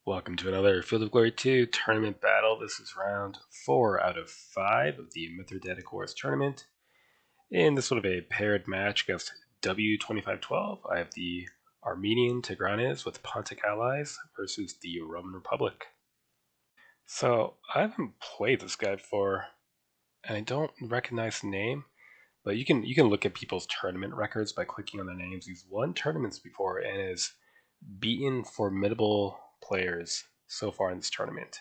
Welcome to another Field of Glory 2 tournament battle. This is round 4 out of 5 of the Mithridatic Wars tournament. In this sort of a paired match against W2512, I have the Armenian Tigranes with Pontic allies versus the Roman Republic. So, I haven't played this guy before, and I don't recognize the name, but you can look at people's tournament records by clicking on their names. He's won tournaments before and has beaten formidable players so far in this tournament.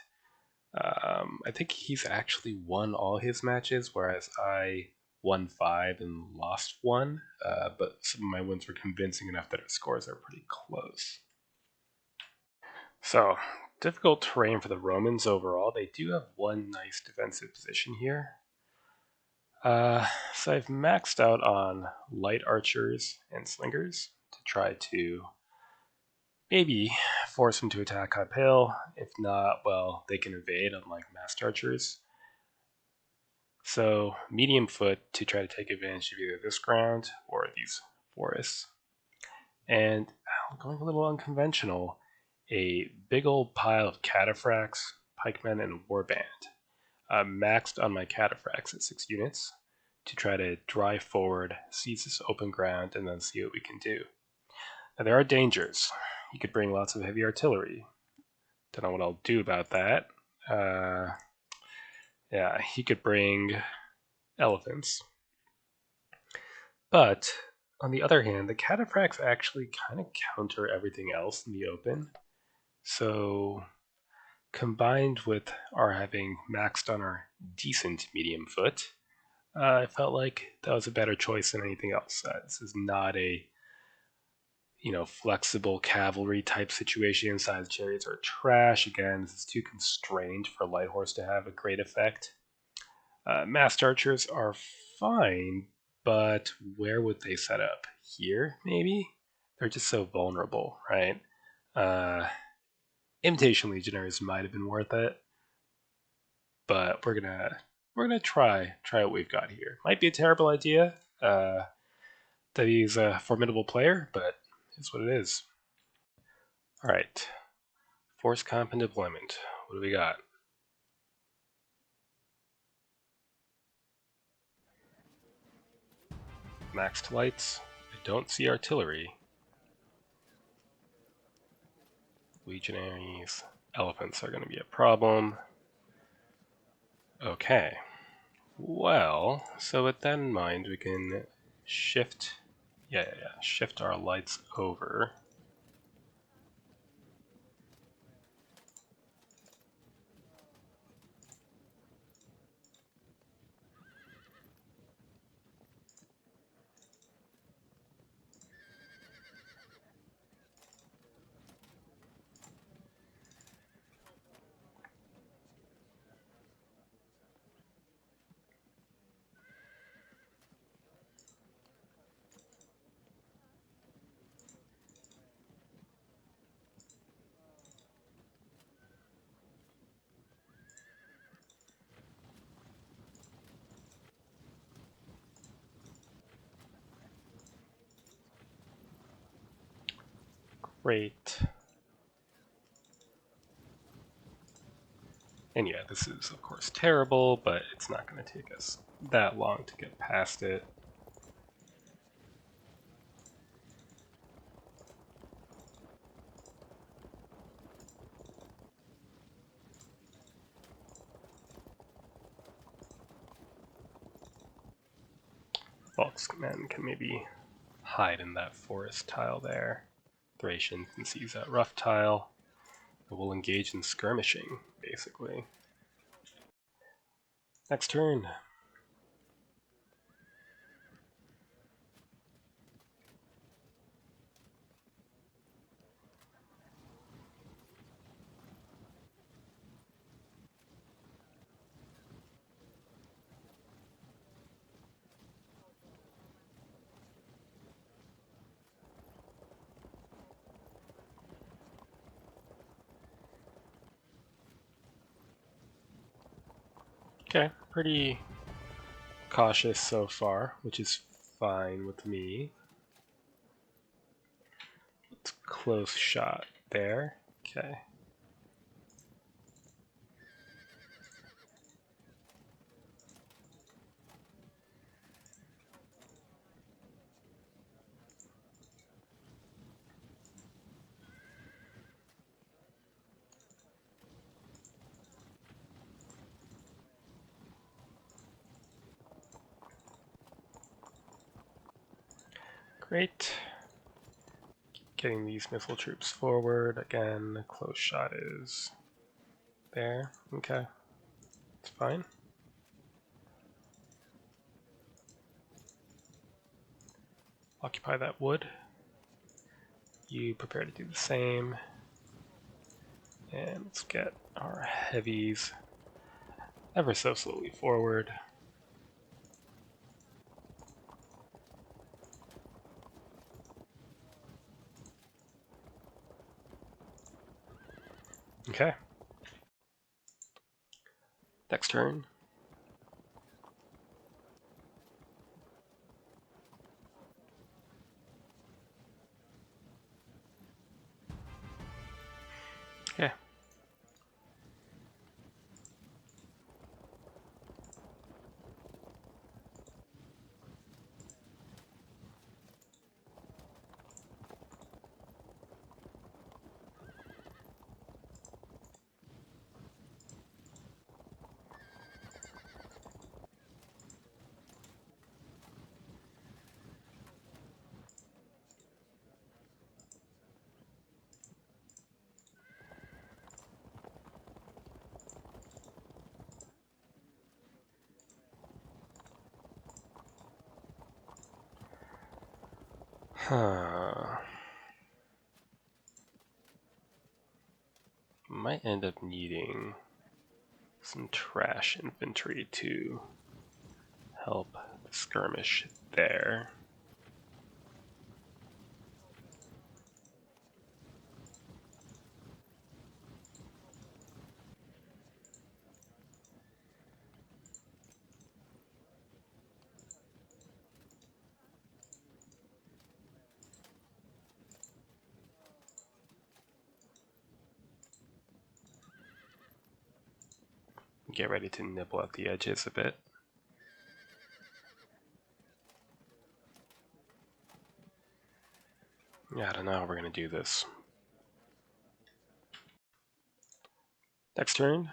I think he's actually won all his matches, whereas I won 5 and lost 1. But some of my wins were convincing enough that our scores are pretty close. So, difficult terrain for the Romans overall. They do have one nice defensive position here. So I've maxed out on light archers and slingers to try to maybe force them to attack uphill. If not, well, they can evade, unlike masked archers. So medium foot to try to take advantage of either this ground or these forests. And going a little unconventional, a big old pile of cataphracts, pikemen, and warband. Maxed on my cataphracts at 6 units to try to drive forward, seize this open ground, and then see what we can do. Now there are dangers. You could bring lots of heavy artillery. Don't know what I'll do about that. Yeah, he could bring elephants. But on the other hand, the cataphracts actually kind of counter everything else in the open. So combined with our having maxed on our decent medium foot, I felt like that was a better choice than anything else. This is not a flexible cavalry type situation. Size chariots are trash. Again, this is too constrained for light horse to have a great effect. Masked archers are fine, but where would they set up? Here, maybe? They're just so vulnerable, right? Imitation legionaries might have been worth it, but we're gonna try what we've got here. Might be a terrible idea. That he's a formidable player, but it's what it is. All right, force comp and deployment. What do we got? Maxed lights. I don't see artillery. Legionaries. Elephants are going to be a problem. Okay. Well, so with that in mind, we can shift. Shift our lights over. Great. And yeah, this is of course terrible, but it's not going to take us that long to get past it. Volksmen can maybe hide in that forest tile there. Thracian can seize that rough tile. And we'll engage in skirmishing, basically. Next turn. Okay, pretty cautious so far, which is fine with me. It's close shot there. Okay. Great. Getting these missile troops forward. Again, close shot is there. Okay. It's fine. Occupy that wood. You prepare to do the same. And let's get our heavies ever so slowly forward. Okay. Next turn. Okay. Might end up needing some trash infantry to help skirmish there. Get ready to nibble at the edges a bit. Yeah, I don't know how we're going to do this. Next turn.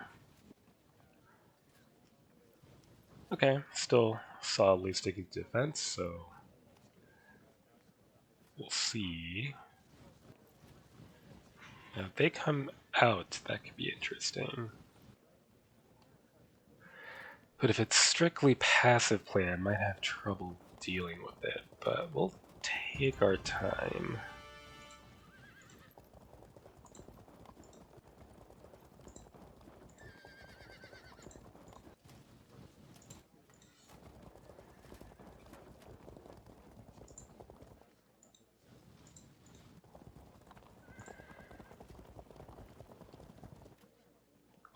Okay, still solidly sticking to defense, so we'll see. Now, if they come out, that could be interesting. But if it's strictly passive play, I might have trouble dealing with it, but we'll take our time.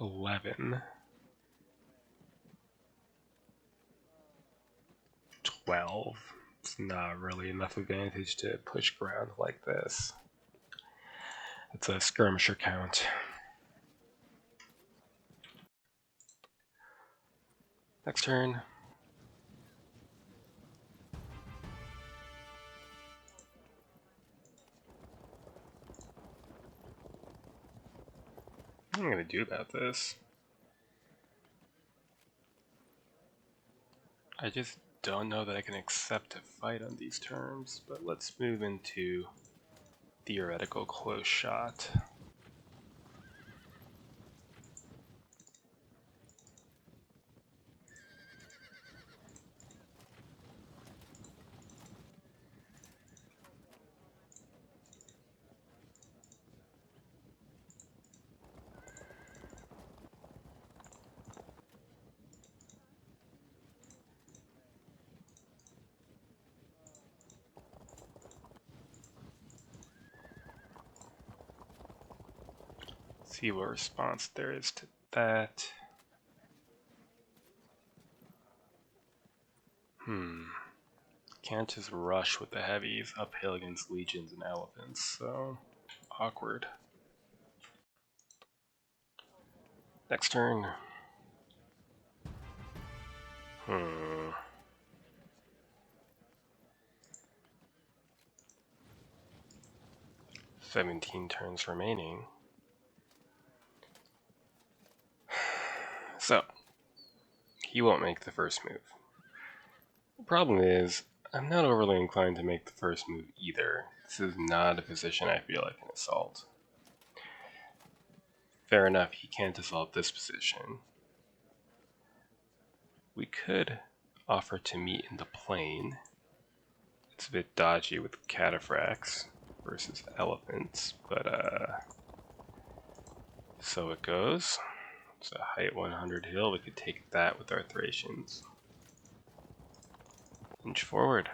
$11. 12. It's not really enough advantage to push ground like this. It's a skirmisher count. Next turn. What am I going to do about this? I just don't know that I can accept a fight on these terms, but let's move into theoretical close shot. See what response there is to that. Can't just rush with the heavies uphill against legions and elephants, so awkward. Next turn. 17 turns remaining. So, he won't make the first move. The problem is, I'm not overly inclined to make the first move either. This is not a position I feel I can assault. Fair enough, he can't assault this position. We could offer to meet in the plain. It's a bit dodgy with cataphracts versus elephants, but so it goes. It's a height 100 hill. We could take that with our Thracians. Inch forward.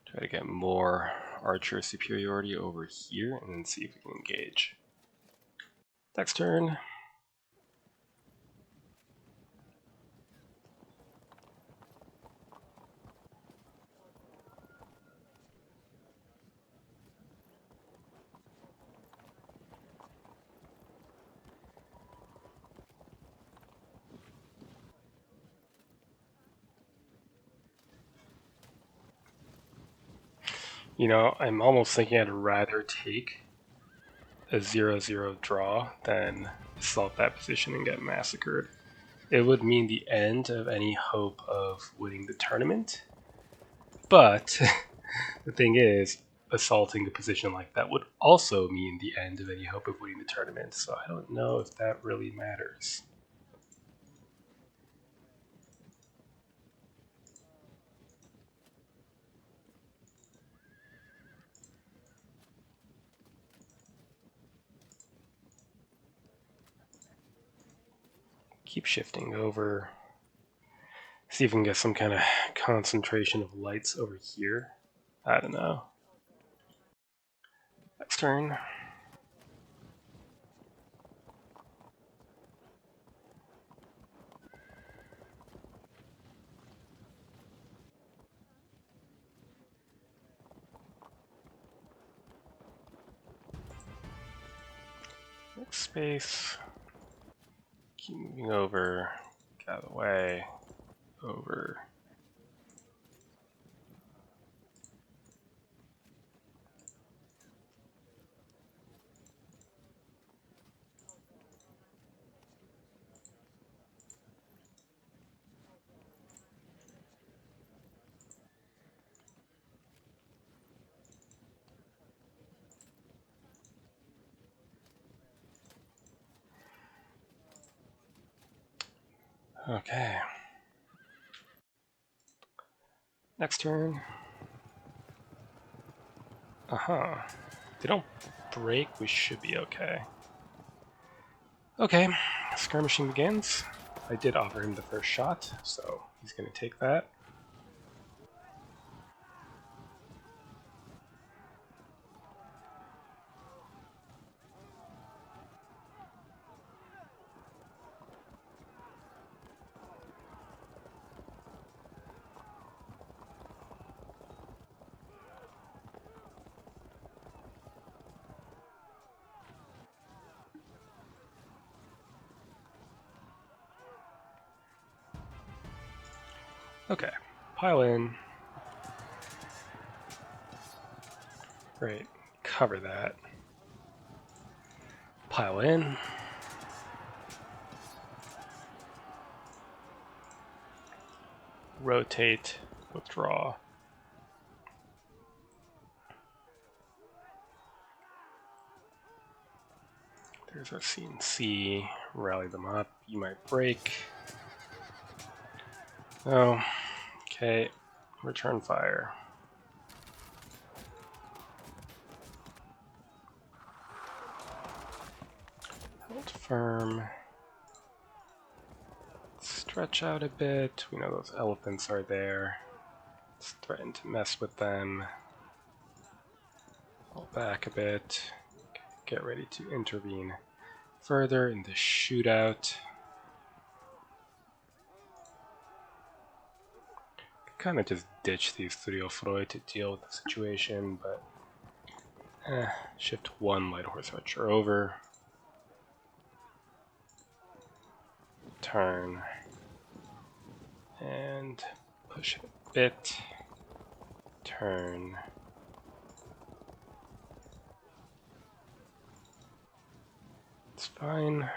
Try to get more archer superiority over here and then see if we can engage. Next turn. You know, I'm almost thinking I'd rather take a 0-0 draw than assault that position and get massacred. It would mean the end of any hope of winning the tournament, but the thing is, assaulting a position like that would also mean the end of any hope of winning the tournament, so I don't know if that really matters. Keep shifting over. See if we can get some kind of concentration of lights over here. I don't know. Next turn. Next space. Keep moving over. Get out of the way. Over. Okay. Next turn. They don't break, we should be okay. Okay, skirmishing begins. I did offer him the first shot, so he's going to take that. Okay, pile in. Great, cover that. Pile in. Rotate, withdraw. There's our CNC. Rally them up. You might break. Oh, okay. Return fire. Hold firm. Stretch out a bit. We know those elephants are there. Let's threaten to mess with them. Fall back a bit. Get ready to intervene further in the shootout. Kind of just ditch these Thudiofroi to deal with the situation, but shift one light horse archer over. Turn. And push it a bit. Turn. It's fine.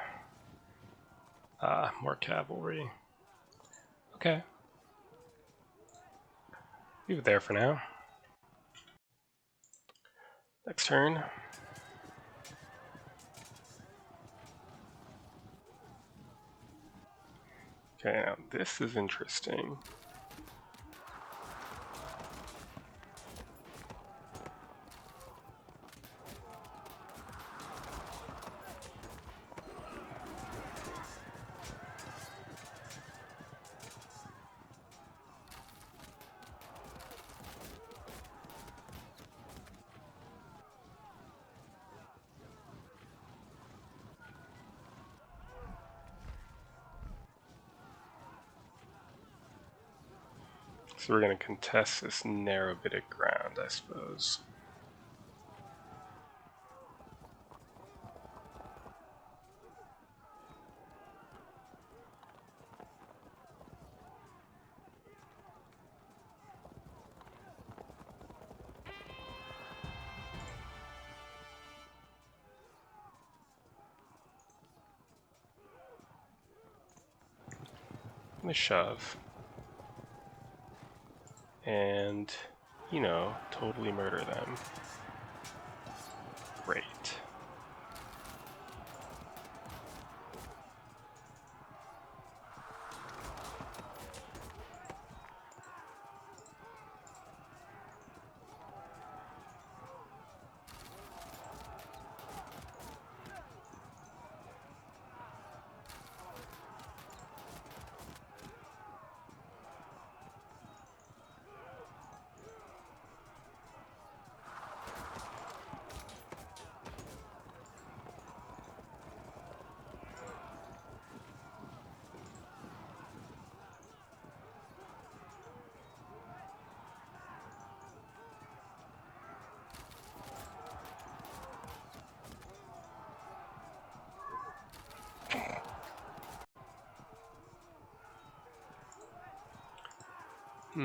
More cavalry. Okay. Leave it there for now. Next turn. Okay, now this is interesting. So we're going to contest this narrow bit of ground, I suppose. I'm going to shove. And, you know, totally murder them. Great. I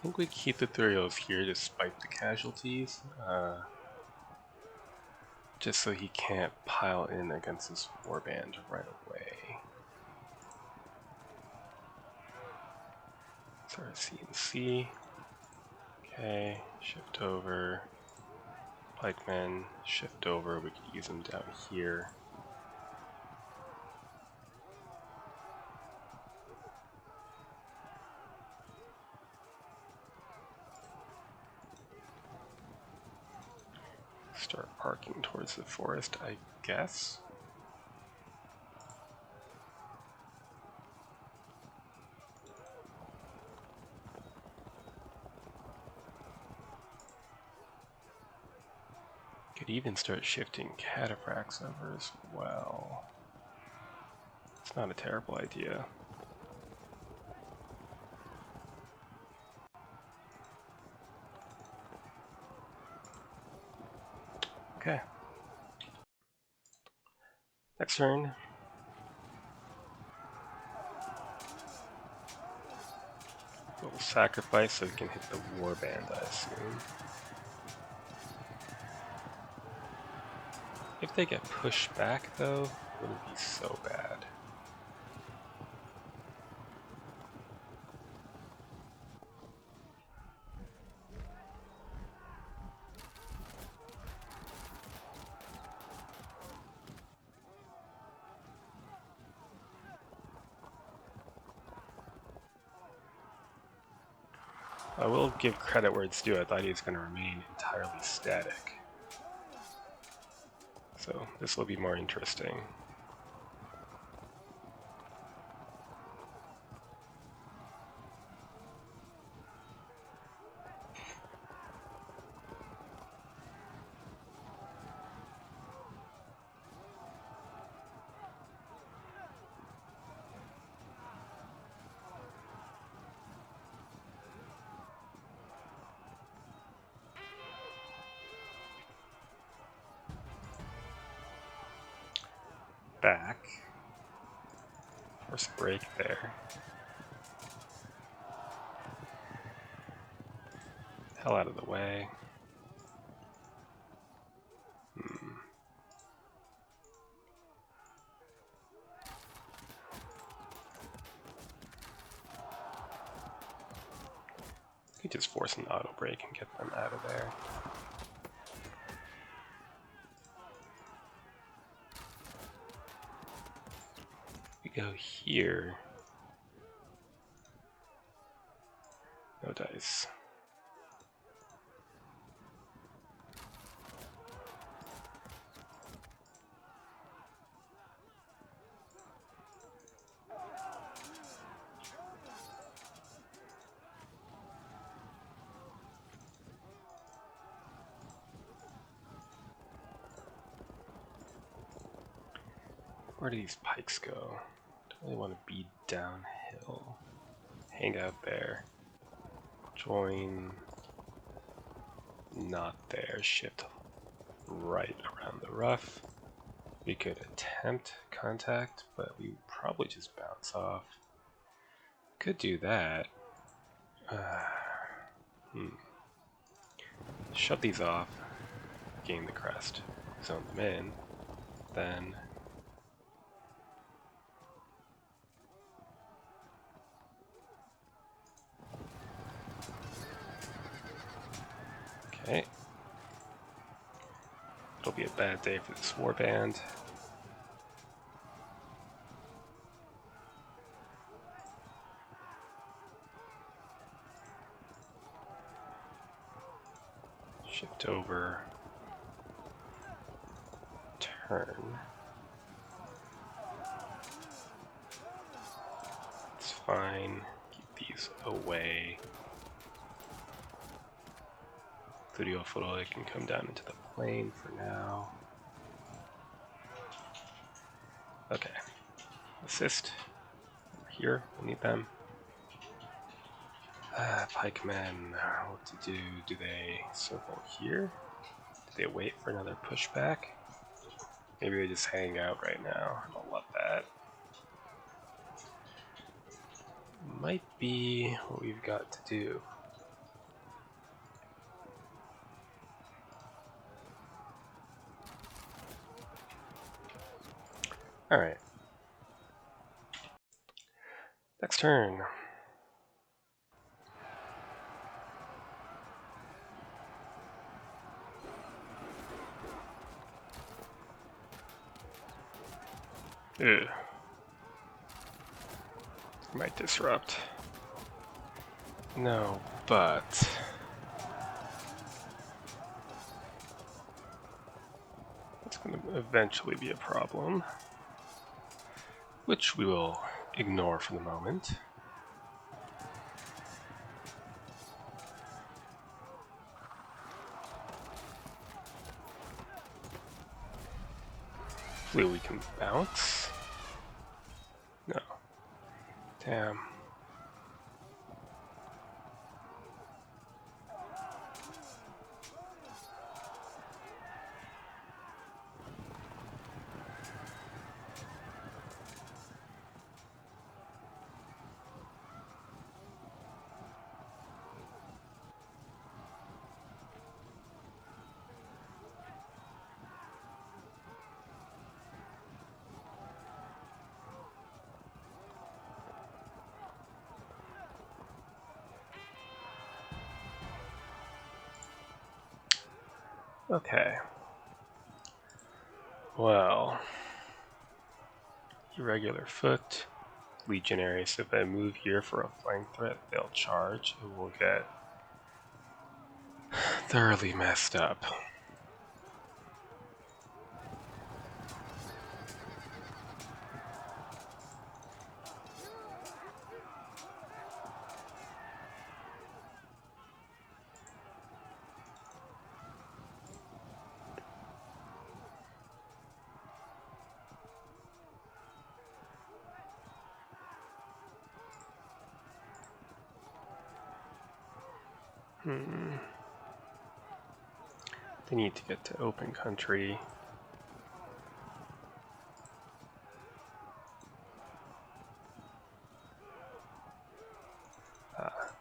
think we keep the Thurios here despite the casualties, just so he can't pile in against this warband right away. So our CNC. Okay, shift over. Pikemen, shift over, we could use them down here. Start arcing towards the forest, I guess. Could even start shifting cataphracts over as well. It's not a terrible idea. Okay. Next turn. We'll sacrifice so we can hit the warband, I assume. If they get pushed back, though, it wouldn't be so bad. I will give credit where it's due. I thought he was going to remain entirely static. So this will be more interesting. back. Force a break there. Hell out of the way. You just force an auto break and get them out of there. We go here. No dice. Where do these pikes go? Don't really want to be downhill. Hang out there. Join. Not there. Shift right around the rough. We could attempt contact, but we would probably just bounce off. Could do that. Shut these off. Gain the crest. Zone them in. Then okay. It'll be a bad day for this warband. Shift over. Turn. It's fine. Keep these away. Studio photo can come down into the plane for now. Okay. Assist. Over here, we'll need them. Pikemen, what to do? Do they circle here? Do they wait for another pushback? Maybe they just hang out right now. I don't love that. Might be what we've got to do. Alright. Next turn. Ugh. Might disrupt. No, but it's going to eventually be a problem, which we will ignore for the moment. Hopefully we can bounce. No. Damn. Okay. Well, irregular foot, legionary. So if I move here for a flank threat, they'll charge. It will get thoroughly messed up. They need to get to open country.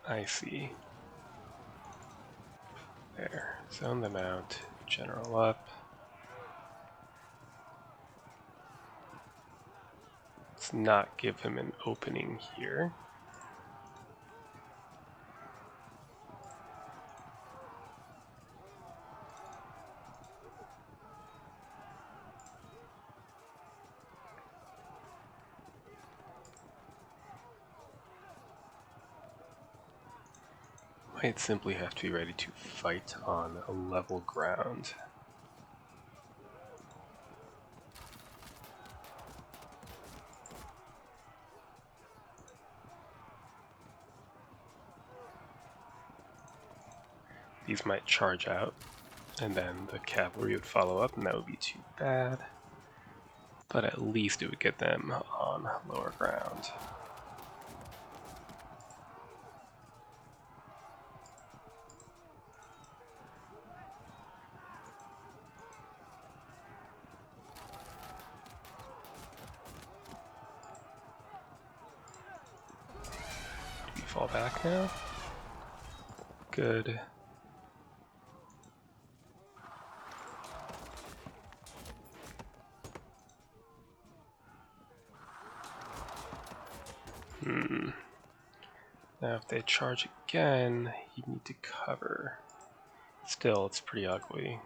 I see. There. Zone them out. General up. Let's not give him an opening here. Might simply have to be ready to fight on a level ground. These might charge out, and then the cavalry would follow up, and that would be too bad. But at least it would get them on lower ground. Do we fall back now? Good. Now if they charge again, you need to cover. Still, it's pretty ugly.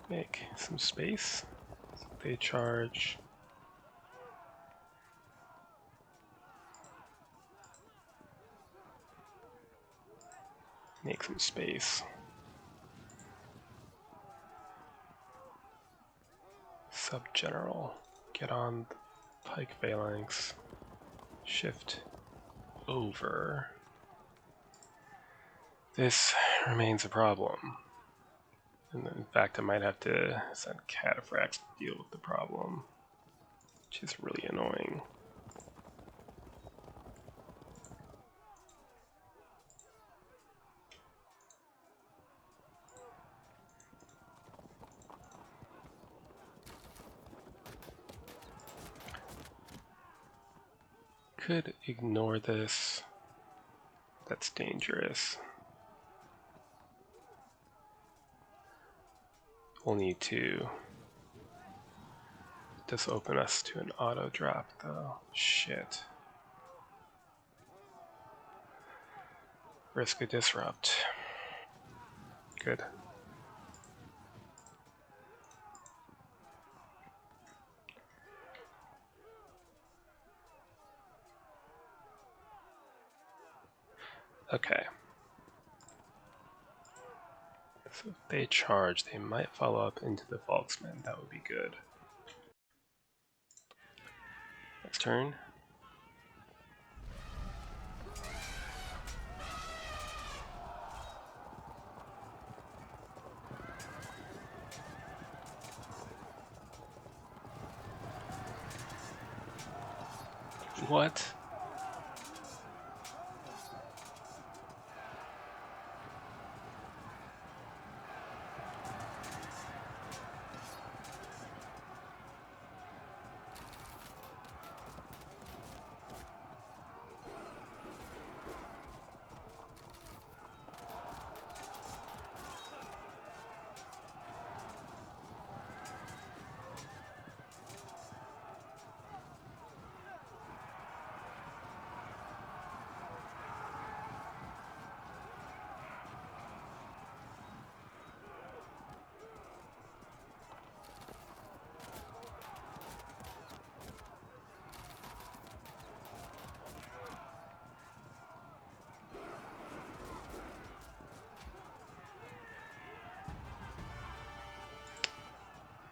Make some space. So they charge. Make some space. Sub-general. Get on the pike phalanx. Shift over. This remains a problem. And in fact, I might have to send cataphracts to deal with the problem, which is really annoying. Could ignore this. That's dangerous. We'll need to just open us to an auto drop though. Shit. Risk a disrupt. Good. Okay. So if they charge, they might follow up into the Volksmen. That would be good. Next turn. What?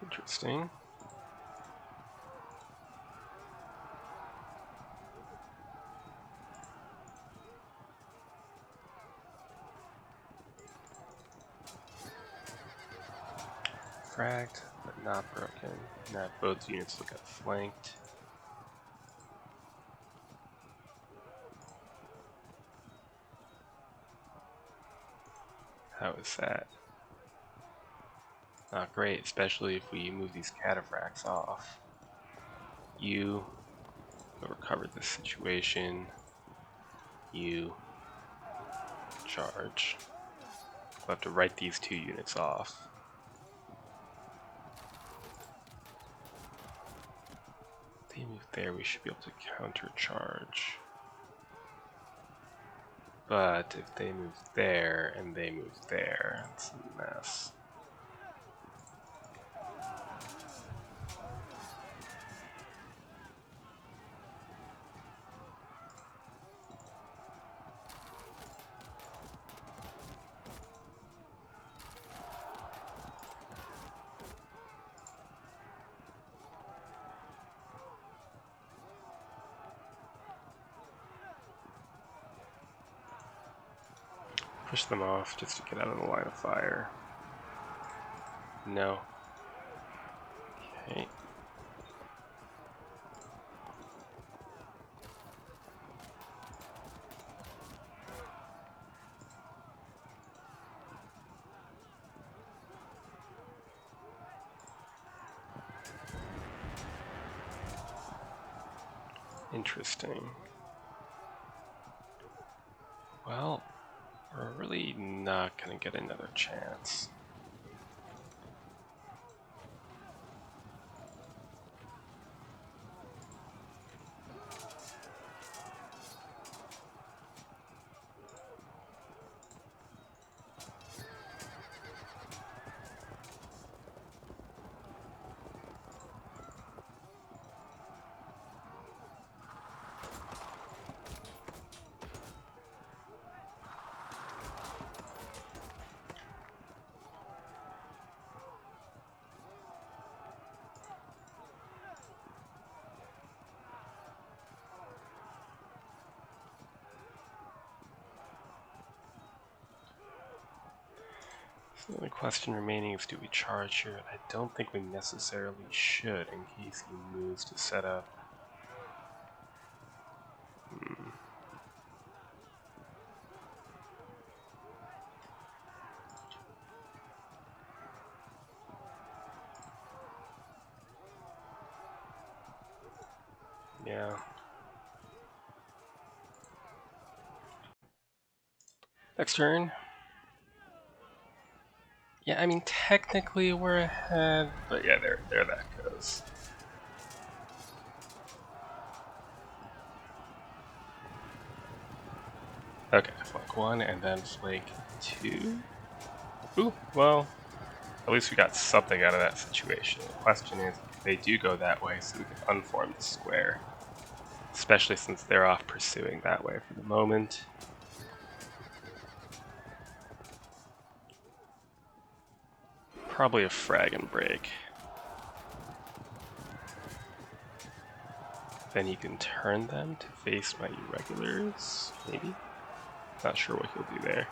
Interesting. Fragged, but not broken. Now both units look outflanked. How is that? Not great, especially if we move these cataphracts off. You recovered this situation. You charge. We'll have to write these 2 units off. If they move there, we should be able to countercharge. But if they move there and they move there, it's a mess. Push them off just to get out of the line of fire. No. Okay. Interesting. Well, we're really not going to get another chance. So the only question remaining is, do we charge here? I don't think we necessarily should in case he moves to set up. Yeah. Next turn. Yeah, I mean, technically we're ahead, but yeah, there that goes. Okay, flank 1 and then flank 2. Ooh, well, at least we got something out of that situation. The question is, if they do go that way, so we can unform the square. Especially since they're off pursuing that way for the moment. Probably a frag and break. Then you can turn them to face my irregulars, maybe? Not sure what he'll do there.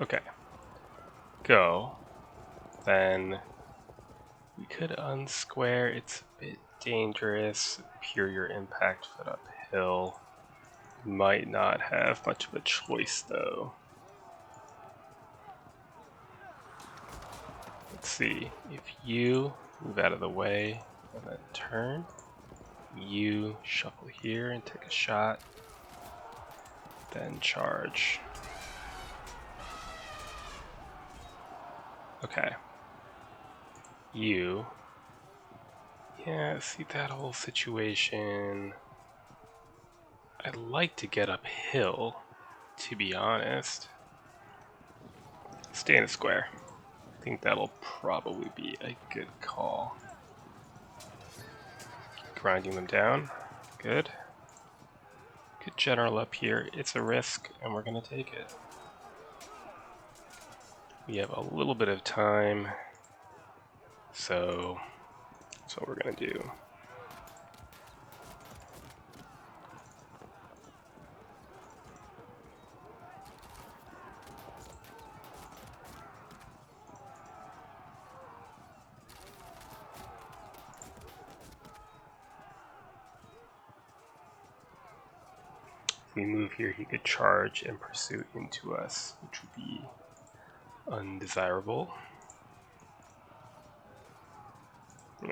Okay. Go. Then we could unsquare. It's a bit dangerous. Pure your impact foot uphill. Might not have much of a choice though. Let's see. If you move out of the way and then turn, you shuffle here and take a shot, then charge. Okay. You. Yeah, see that whole situation. I'd like to get uphill, to be honest. Stay in the square. I think that'll probably be a good call. Grinding them down. Good. Good general up here. It's a risk, and we're going to take it. We have a little bit of time. So that's what we're going to do. If we move here, he could charge and pursue into us, which would be undesirable.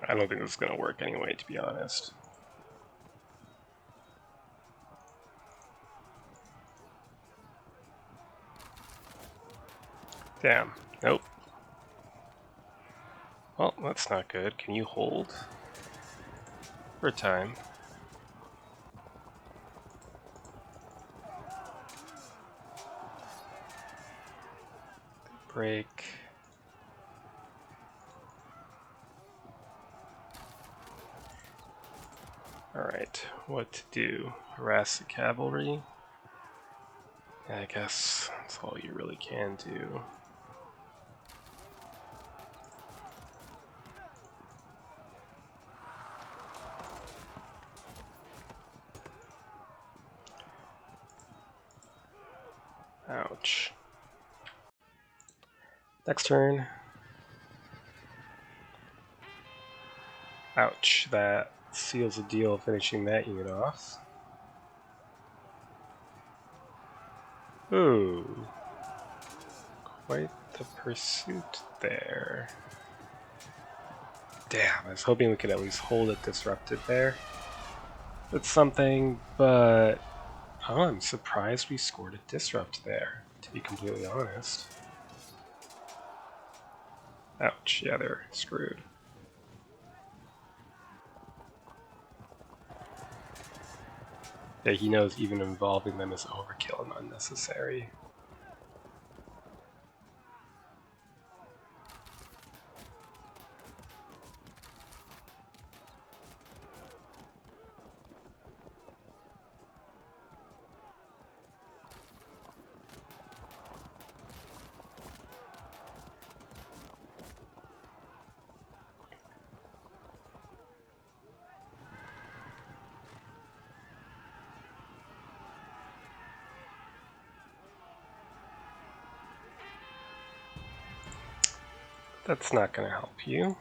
I don't think this is going to work anyway, to be honest. Damn. Nope. Well, that's not good. Can you hold for time? Break. Alright, what to do? Harass the cavalry? Yeah, I guess that's all you really can do. Ouch. Next turn. Ouch, that seals the deal finishing that unit off. Ooh. Quite the pursuit there. Damn, I was hoping we could at least hold it disrupted there. That's something, but oh, I'm surprised we scored a disrupt there, to be completely honest. Ouch, yeah, they're screwed. Yeah, he knows even involving them is overkill and unnecessary. That's not going to help you.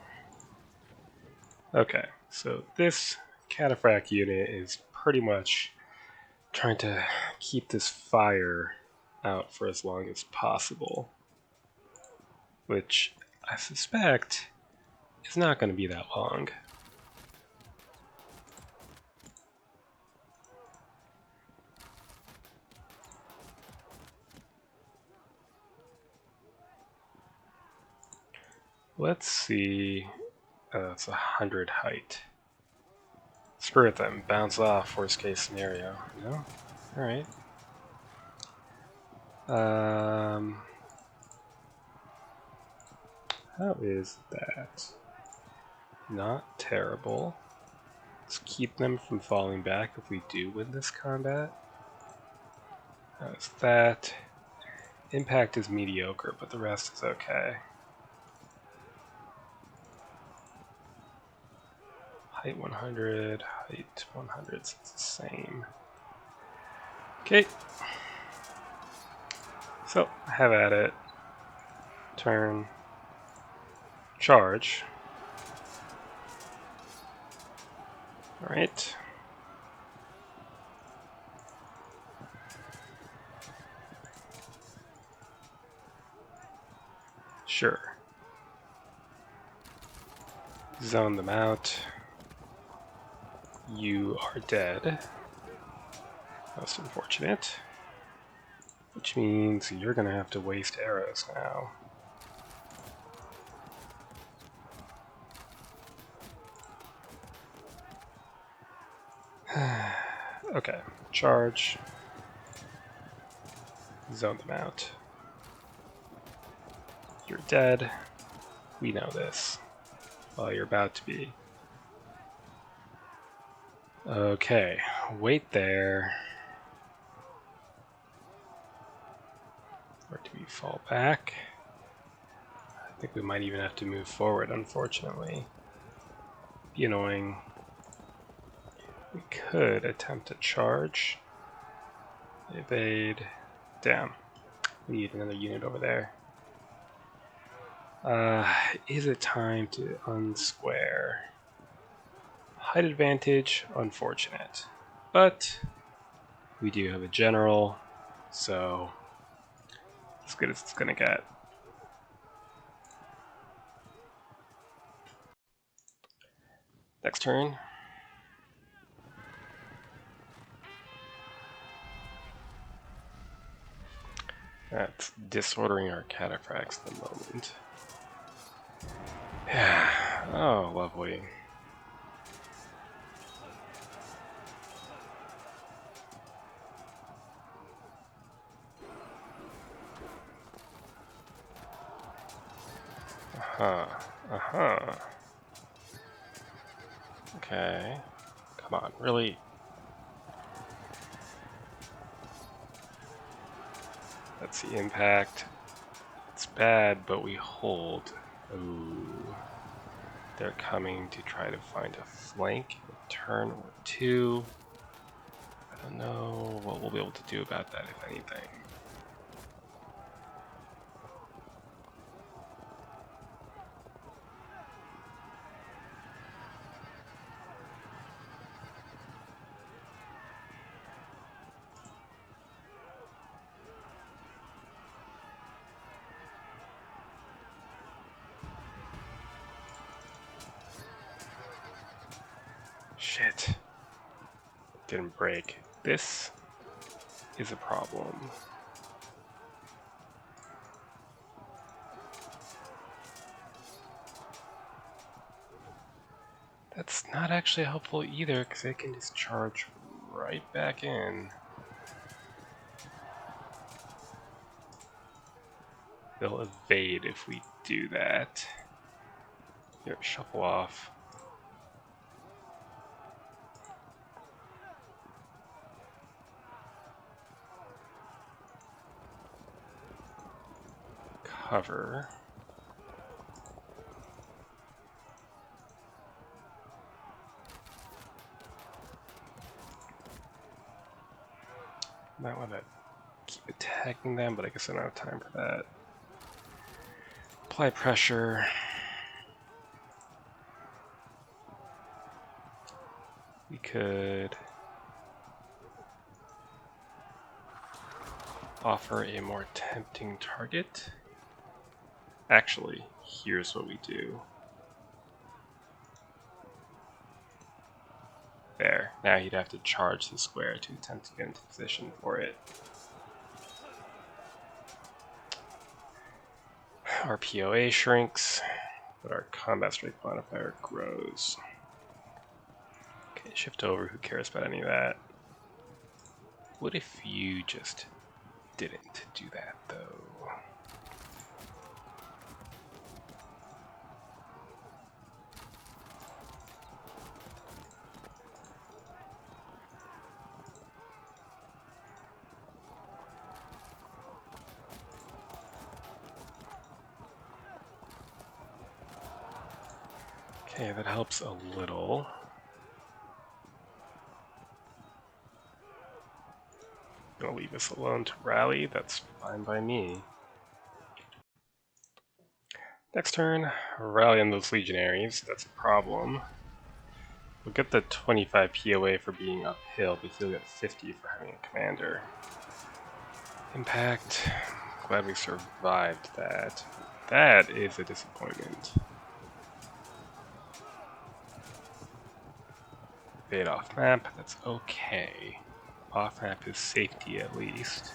Okay, so this cataphract unit is pretty much trying to keep this fire out for as long as possible, which I suspect is not going to be that long. Let's see. That's 100 height. Spirit them. Bounce off. Worst case scenario. No? Alright. How is that? Not terrible. Let's keep them from falling back if we do win this combat. How's that? Impact is mediocre, but the rest is okay. Height 100, height 100, so it's the same. Okay. So, have at it. Turn. Charge. Alright. Sure. Zone them out. You are dead. Most unfortunate. Which means you're gonna have to waste arrows now. Okay, charge. Zone them out. You're dead. We know this. Well, you're about to be. Okay, wait there. Or do we fall back? I think we might even have to move forward, unfortunately. Be annoying. We could attempt to charge. Evade. Damn. We need another unit over there. Is it time to unsquare? Height advantage, unfortunate. But we do have a general, so as good as it's gonna get. Next turn. That's disordering our cataphracts at the moment. Yeah. Oh, lovely. Okay. Come on, really? That's the impact. It's bad, but we hold. Ooh. They're coming to try to find a flank, a turn or two. I don't know what we'll be able to do about that, if anything. Shit. Didn't break. This is a problem. That's not actually helpful either, because they can just charge right back in. They'll evade if we do that. Here, shuffle off. Cover. Might want to keep attacking them, but I guess I don't have time for that. Apply pressure. We could offer a more tempting target. Actually, here's what we do. There. Now he'd have to charge the square to attempt to get into position for it. Our POA shrinks, but our combat strength modifier grows. Okay, shift over. Who cares about any of that? What if you just didn't do that, though? Okay, that helps a little. Gonna leave us alone to rally. That's fine by me. Next turn, rally on those legionaries. That's a problem. We'll get the 25 POA for being uphill, but he'll get 50 for having a commander. Impact. Glad we survived that. That is a disappointment. Fade off map, that's okay. Off map is safety at least.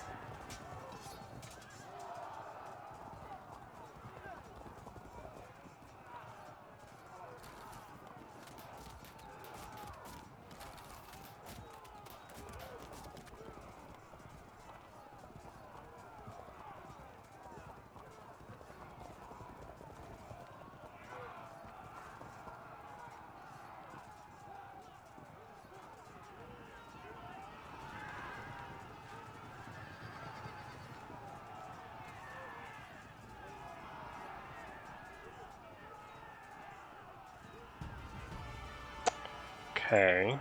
Okay.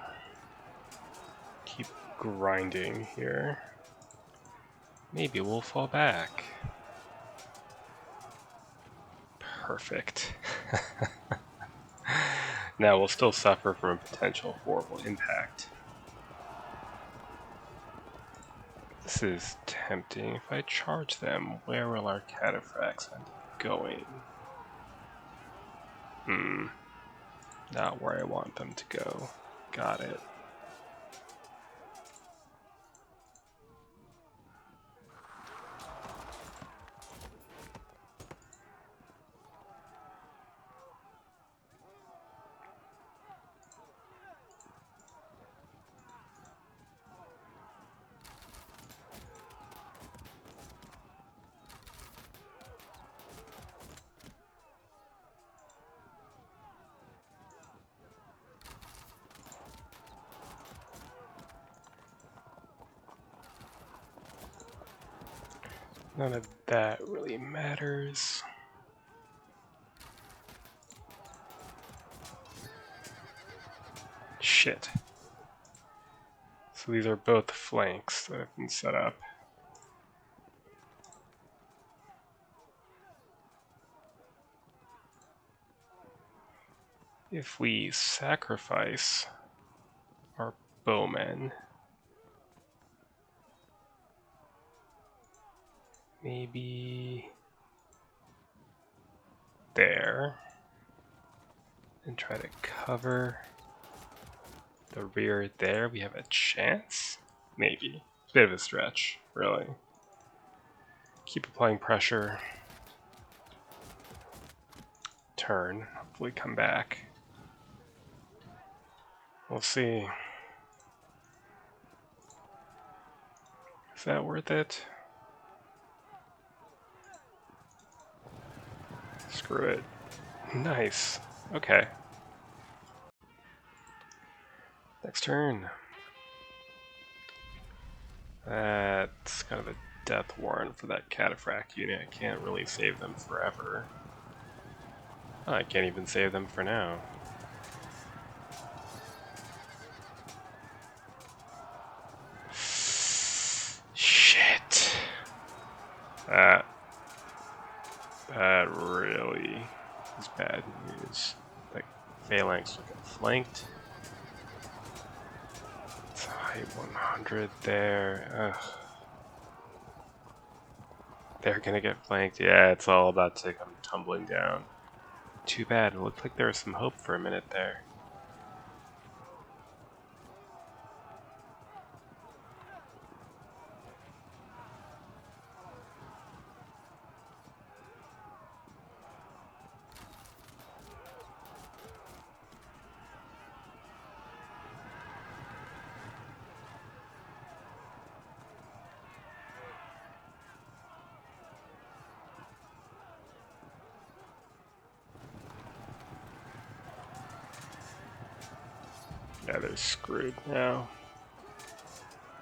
Keep grinding here. Maybe we'll fall back. Perfect. Now we'll still suffer from a potential horrible impact. This is tempting. If I charge them, where will our cataphracts end up going? Not where I want them to go. Got it. None of that really matters. Shit. So these are both flanks that have been set up. If we sacrifice our bowmen, maybe there, and try to cover the rear there, we have a chance? Maybe. Bit of a stretch, really. Keep applying pressure. Turn, hopefully come back. We'll see. Is that worth it? Screw it. Nice. Okay. Next turn. That's kind of a death warrant for that cataphract unit. I can't really save them forever. Oh, I can't even save them for now. Shit. That really is bad news. Like, phalanx will get flanked. It's a height 100 there. Ugh. They're gonna get flanked. Yeah, it's all about to come tumbling down. Too bad. It looked like there was some hope for a minute there. Yeah, they're screwed now.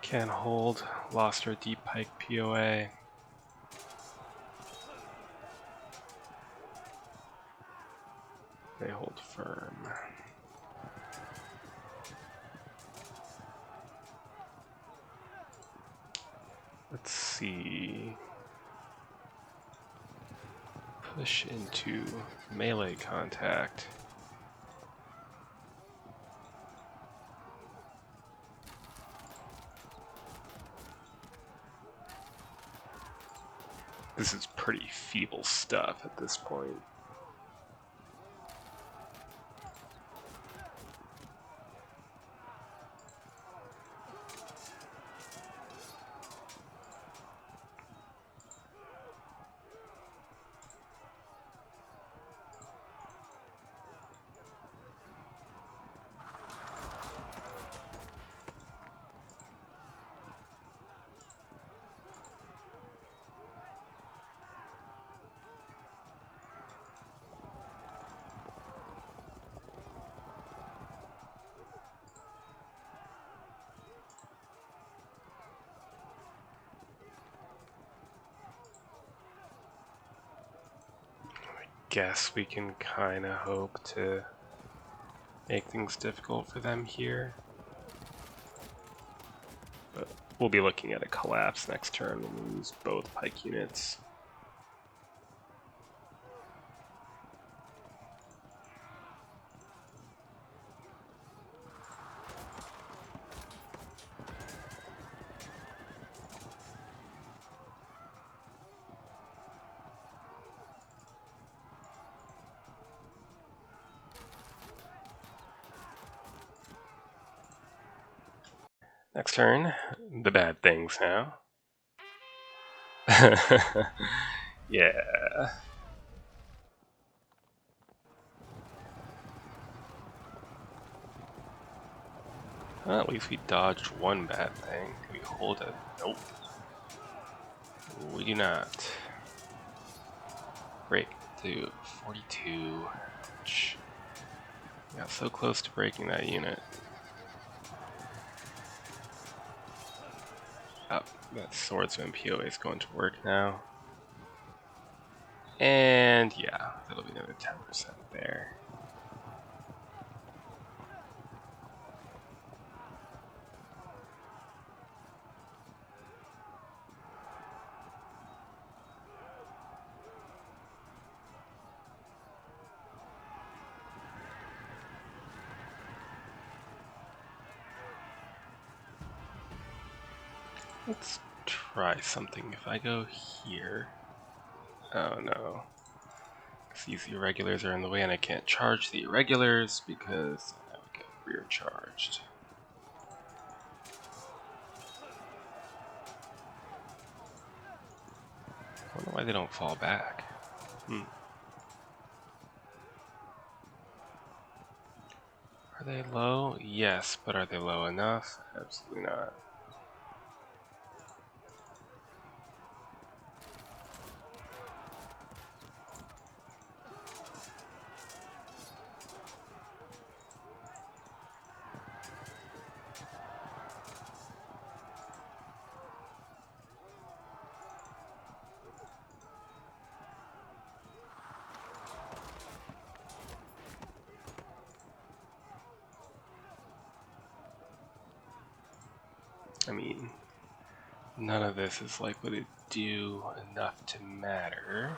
Can't hold. Lost our deep pike POA. They hold firm. Let's see. Push into melee contact. This is pretty feeble stuff at this point. Guess we can kind of hope to make things difficult for them here. But we'll be looking at a collapse next turn when we lose both pike units. Next turn, the bad things now. Yeah. Well, at least we dodged one bad thing. Can we hold it? Nope. We do not. Break to 42. Got so close to breaking that unit. Oh, that swordsman POA is going to work now. And yeah, that'll be another 10% there. Let's try something. If I go here... Oh no. These irregulars are in the way and I can't charge the irregulars because I would get rear charged. I wonder why they don't fall back. Are they low? Yes, but are they low enough? Absolutely not. I mean, none of this is likely to do enough to matter.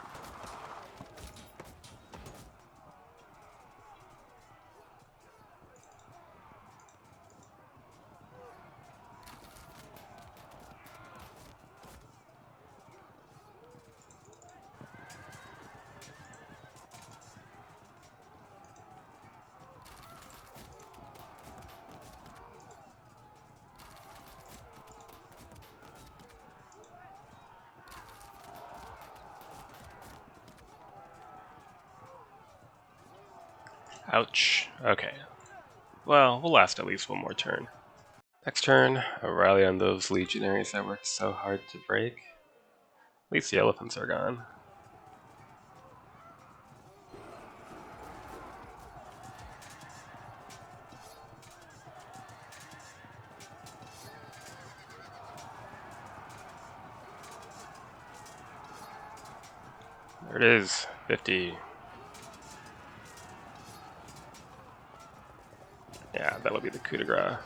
Ouch. Okay. Well, we'll last at least one more turn. Next turn, a rally on those legionaries that worked so hard to break. At least the elephants are gone. There it is, 50. Yeah, that'll be the coup de grace.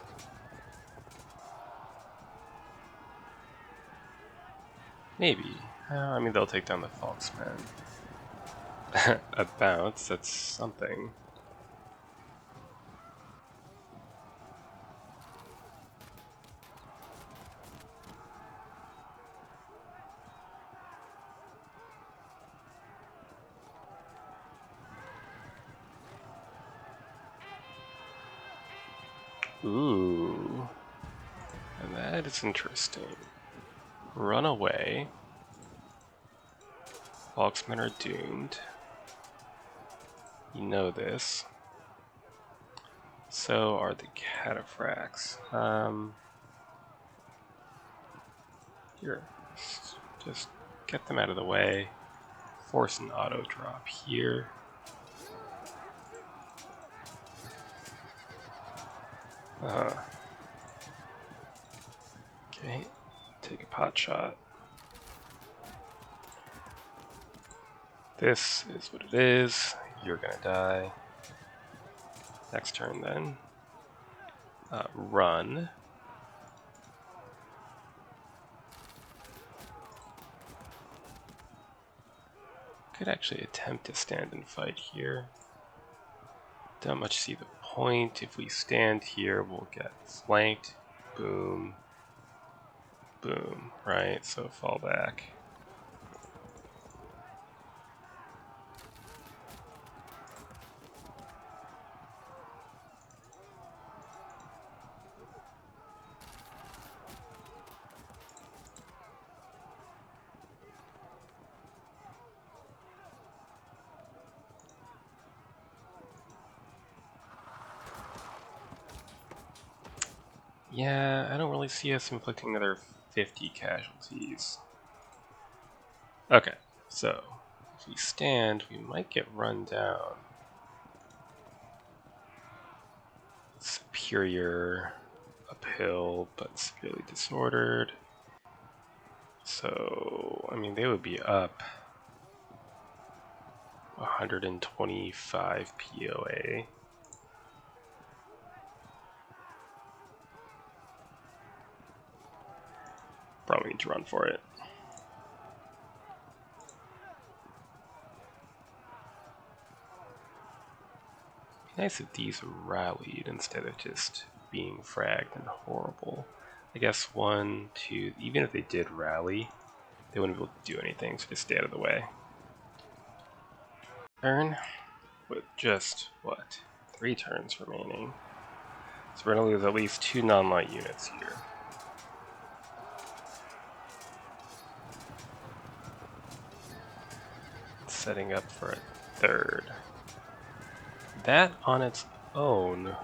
Maybe. I mean, they'll take down the Foxman. A bounce, that's something. Ooh. And that is interesting. Run away. Foxmen are doomed. You know this. So are the cataphracts. Here. Just get them out of the way. Force an auto drop here. Okay, take a pot shot. This is what it is. You're gonna die. Next turn then. Run. Could actually attempt to stand and fight here. Don't much see the point. If we stand here, we'll get flanked. Boom. Boom. Right, so fall back. Yeah, I don't really see us inflicting another 50 casualties. Okay, so if we stand, we might get run down. Superior uphill, but severely disordered. So, I mean, they would be up 125 POA. Probably need to run for it. Nice if these rallied instead of just being fragged and horrible. I guess 1, 2, even if they did rally, they wouldn't be able to do anything, so just stay out of the way. Turn with just, what, 3 turns remaining. So we're going to lose at least 2 non-light units here. Setting up for a third. That on its own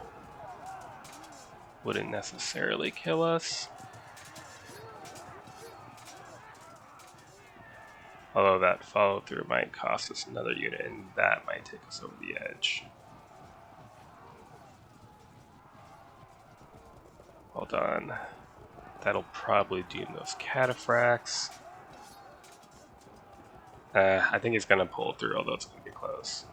wouldn't necessarily kill us. Although that follow through might cost us another unit, and that might take us over the edge. Hold on. That'll probably doom those cataphracts. I think it's going to pull through, although it's going to be close.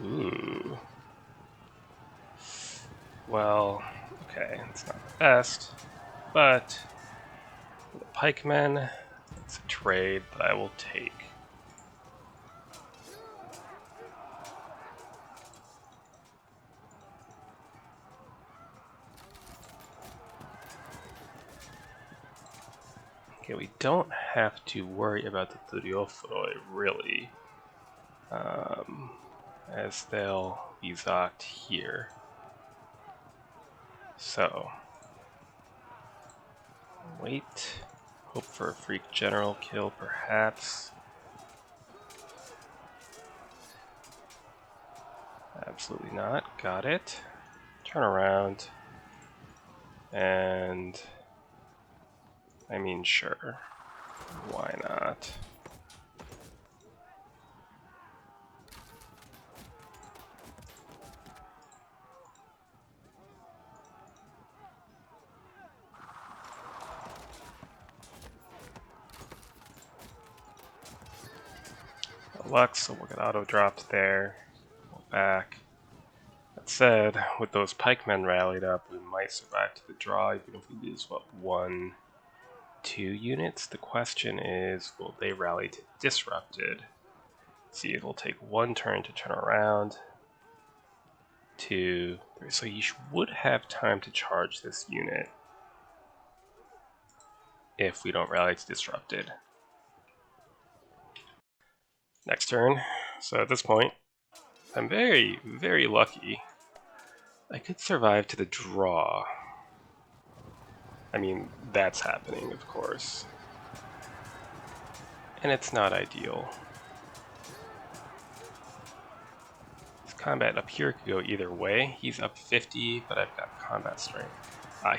Ooh. Well, okay, it's not the best, but the pikemen, it's a trade that I will take. Okay, we don't have to worry about the Thuriophodoi, really, as they'll be zocked here. So, wait, hope for a freak general kill, perhaps. Absolutely not, got it. Turn around, and I mean, sure, why not? Luck, so we'll get auto dropped there. Go back. That said, with those pikemen rallied up, we might survive to the draw, even if we lose, what, 1, 2 units? The question is, will they rally to disrupted? See, it'll take 1 turn to turn around. 2, 3. So you would have time to charge this unit if we don't rally to disrupted. Next turn. So at this point, I'm very, very lucky. I could survive to the draw. I mean, that's happening, of course. And it's not ideal. This combat up here could go either way. He's up 50, but I've got combat strength.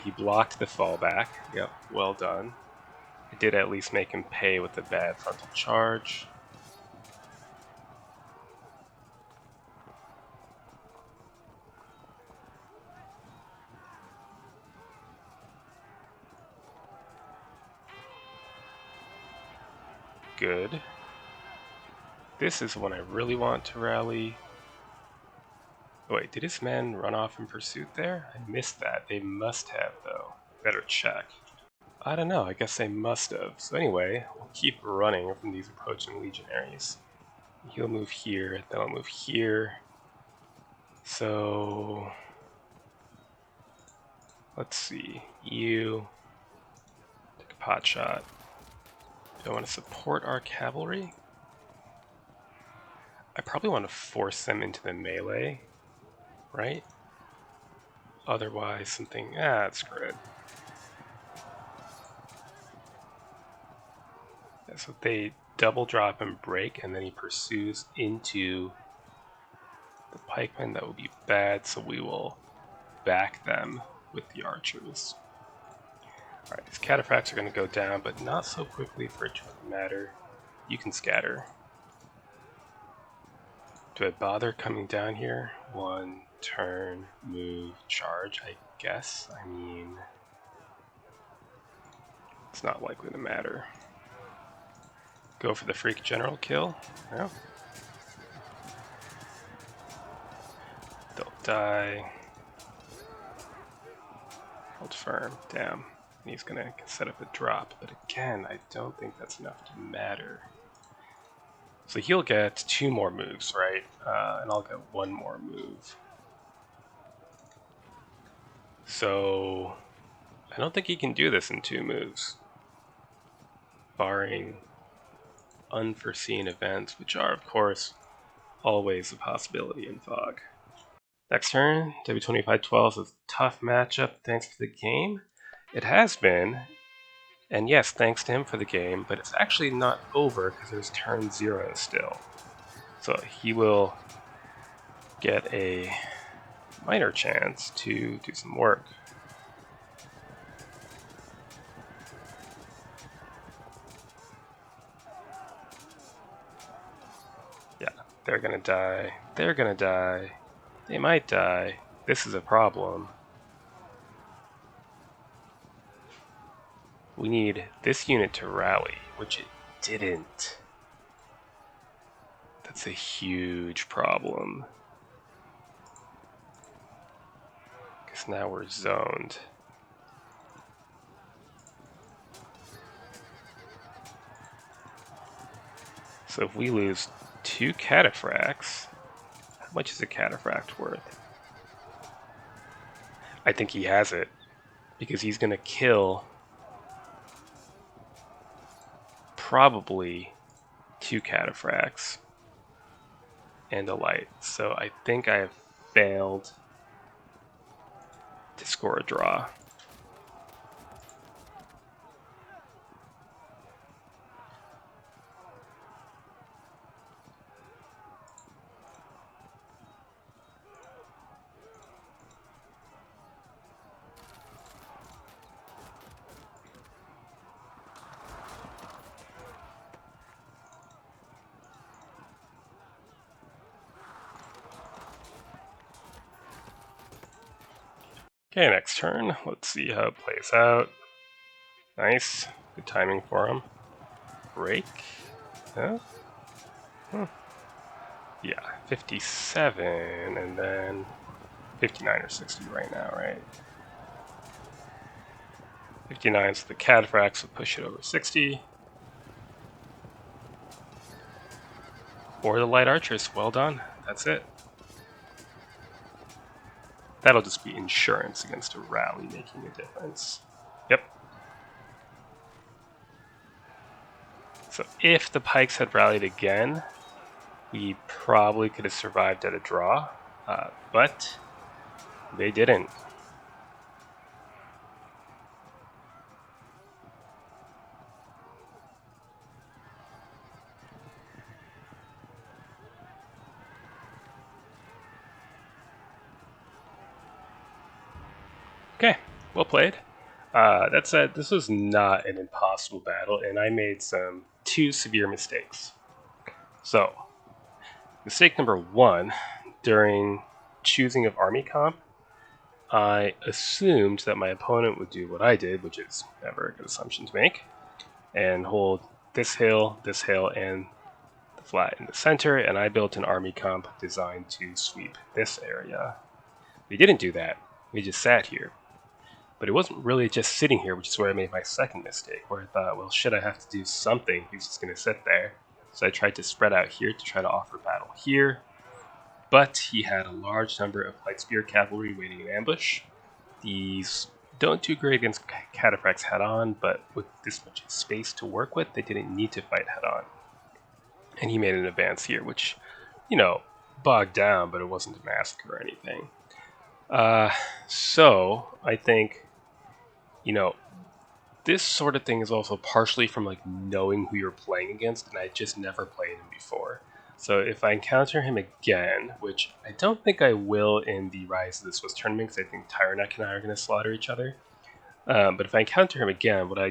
He blocked the fallback. Yep, well done. I did at least make him pay with the bad frontal charge. Good. this is the one I really want to rally. Oh, wait, did his men run off in pursuit there? I missed that. They must have, though. Better check. I don't know, I guess they must have. So anyway, we'll keep running from these approaching legionaries. He'll move here, then I'll move here. So let's see. You take a pot shot. Do I want to support our cavalry? I probably want to force them into the melee, right? Otherwise something, that's good. Yeah, so they double drop and break, and then he pursues into the pikemen. That would be bad, so we will back them with the archers. Alright, these cataphracts are going to go down, but not so quickly for it to matter. You can scatter. Do I bother coming down here? One, turn, move, charge, I guess. I mean, it's not likely to matter. Go for the freak general kill. No. They'll die. Hold firm. Damn. He's gonna set up a drop, but again, I don't think that's enough to matter. So he'll get 2 more moves, right? And I'll get 1 more move. So I don't think he can do this in 2 moves, barring unforeseen events, which are, of course, always a possibility in Fog. Next turn, W2512 is a tough matchup. Thanks for the game. It has been, and yes, thanks to him for the game, but it's actually not over because there's turn 0 still. So he will get a minor chance to do some work. Yeah, they're gonna die. They're gonna die. They might die. This is a problem. We need this unit to rally, which it didn't. That's a huge problem. Because now we're zoned. So if we lose 2 cataphracts, how much is a cataphract worth? I think he has it, because he's going to kill probably 2 cataphracts and a light. So I think I have failed to score a draw. Okay, next turn. Let's see how it plays out. Nice. Good timing for him. Break. Huh? Yeah, 57, and then 59 or 60 right now, right? 59, so the cataphracts will push it over 60. Or the light archers. Well done. That's it. That'll just be insurance against a rally making a difference. Yep. So if the pikes had rallied again, we probably could have survived at a draw, but they didn't. Okay, well played. That said, this was not an impossible battle, and I made 2 severe mistakes. So, mistake number 1, during choosing of army comp, I assumed that my opponent would do what I did, which is never a good assumption to make, and hold this hill, and flat in the center, and I built an army comp designed to sweep this area. We didn't do that. We just sat here. But it wasn't really just sitting here, which is where I made my second mistake, where I thought, well, shit, I have to do something. He's just going to sit there. So I tried to spread out here to try to offer battle here. But he had a large number of light spear cavalry waiting in ambush. These don't do great against cataphracts head-on, but with this much space to work with, they didn't need to fight head-on. And he made an advance here, which, bogged down, but it wasn't a massacre or anything. So I think, this sort of thing is also partially from like knowing who you're playing against, and I just never played him before. So if I encounter him again, which I don't think I will in the Rise of the Swiss tournament, because I think Tigranes and I are going to slaughter each other. But if I encounter him again, what I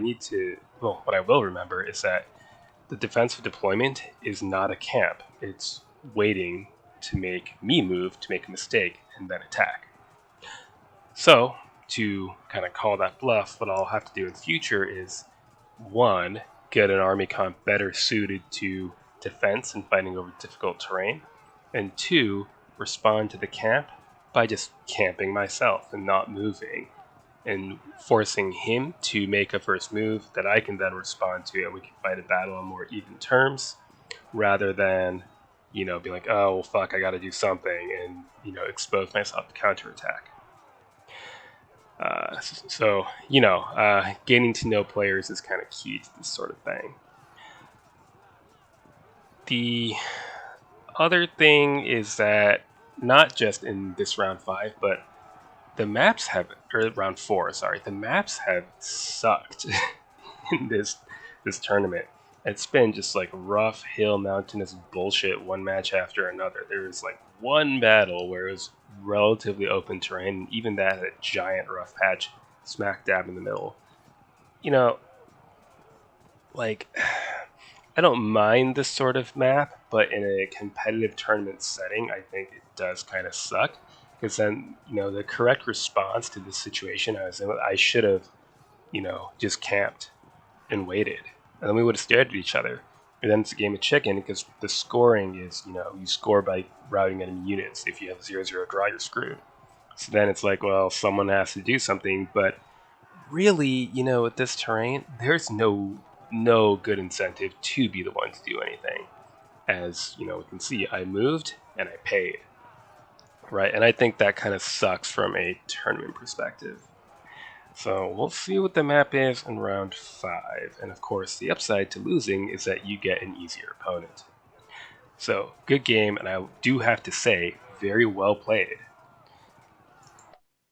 will remember is that the defensive deployment is not a camp. It's waiting to make me move, to make a mistake, and then attack. So, to kind of call that bluff, what I'll have to do in the future is, 1, get an army comp better suited to defense and fighting over difficult terrain, and 2, respond to the camp by just camping myself and not moving, and forcing him to make a first move that I can then respond to, and we can fight a battle on more even terms, rather than, be like, oh, well, fuck, I gotta do something, and, expose myself to counterattack. Getting to know players is kind of key to this sort of thing. The other thing is that not just in this round 5, but the maps round 4, the maps have sucked in this tournament. It's been just like rough, hill, mountainous bullshit, one match after another. There was like one battle where it was relatively open terrain, and even that had a giant rough patch smack dab in the middle. I don't mind this sort of map, but in a competitive tournament setting, I think it does kind of suck. Because then, the correct response to this situation I should have, just camped and waited. And then we would have stared at each other. And then it's a game of chicken, because the scoring is, you score by routing enemy units. If you have a 0-0 draw, you're screwed. So then it's like, well, someone has to do something. But really, with this terrain, there's no good incentive to be the one to do anything. As, we can see, I moved and I paid. Right, and I think that kind of sucks from a tournament perspective. So we'll see what the map is in round 5. And of course, the upside to losing is that you get an easier opponent. So, good game, and I do have to say, very well played.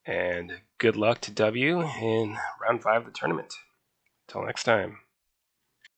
And good luck to W in round 5 of the tournament. Till next time.